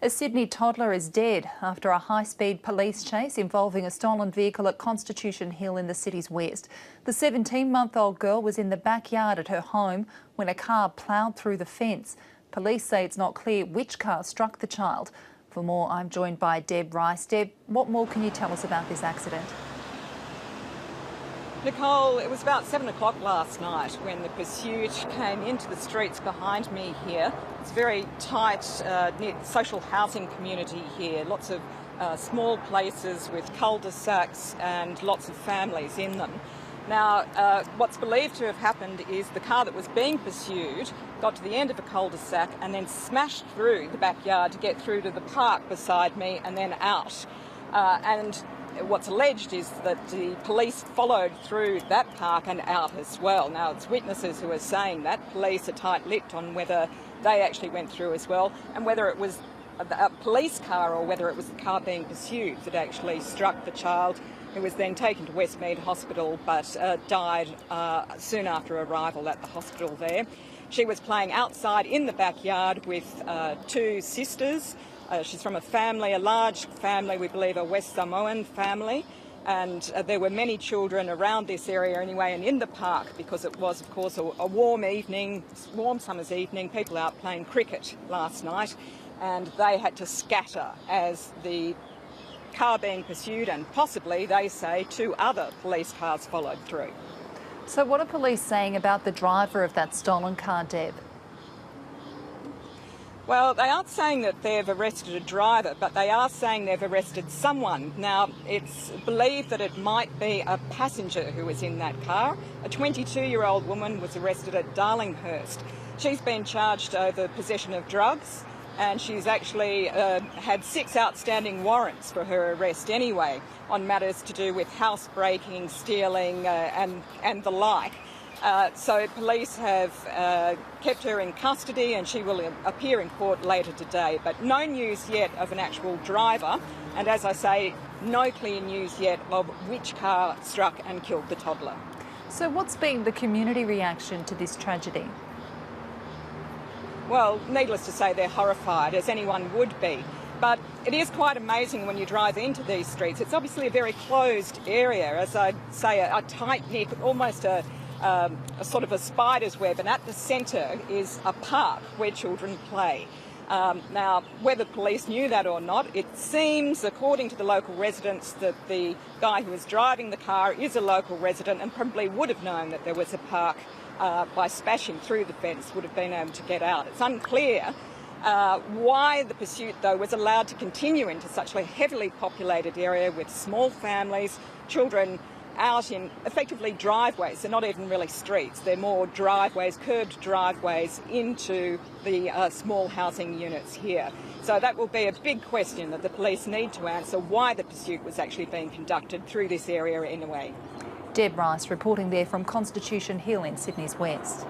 A Sydney toddler is dead after a high-speed police chase involving a stolen vehicle at Constitution Hill in the city's west. The 17-month-old girl was in the backyard at her home when a car ploughed through the fence. Police say it's not clear which car struck the child. For more, I'm joined by Deb Rice. Deb, what more can you tell us about this accident? Nicole, it was about 7 o'clock last night when the pursuit came into the streets behind me here. It's a very tight, knit social housing community here. Lots of small places with cul-de-sacs and lots of families in them. Now, what's believed to have happened is the car that was being pursued got to the end of a cul-de-sac and then smashed through the backyard to get through to the park beside me and then out. And what's alleged is that the police followed through that park and out as well. Now, it's witnesses who are saying that. Police are tight-lipped on whether they actually went through as well and whether it was a police car or whether it was the car being pursued that actually struck the child, who was then taken to Westmead Hospital but died soon after arrival at the hospital there. She was playing outside in the backyard with two sisters. She's from a large family, we believe a West Samoan family, and there were many children around this area anyway and in the park because it was, of course, a warm summer's evening, people out playing cricket last night, and they had to scatter as the car being pursued and possibly, they say, two other police cars followed through. So what are police saying about the driver of that stolen car, Deb? Well, they aren't saying that they've arrested a driver, but they are saying they've arrested someone. Now, it's believed that it might be a passenger who was in that car. A 22-year-old woman was arrested at Darlinghurst. She's been charged over possession of drugs, and she's actually had 6 outstanding warrants for her arrest anyway on matters to do with housebreaking, stealing and the like. So police have kept her in custody and she will appear in court later today. But no news yet of an actual driver, and as I say, no clear news yet of which car struck and killed the toddler. So what's been the community reaction to this tragedy? Well, needless to say, they're horrified, as anyone would be. But it is quite amazing when you drive into these streets. It's obviously a very closed area, as I'd say, a tight-knit, almost a sort of a spider's web, and at the centre is a park where children play. Now, whether police knew that or not, it seems, according to the local residents, that the guy who was driving the car is a local resident and probably would have known that there was a park by smashing through the fence, would have been able to get out. It's unclear why the pursuit, though, was allowed to continue into such a heavily populated area with small families, children out in effectively driveways. They're not even really streets, they're more driveways, curved driveways into the small housing units here. So that will be a big question that the police need to answer, why the pursuit was actually being conducted through this area anyway. Deb Rice reporting there from Constitution Hill in Sydney's west.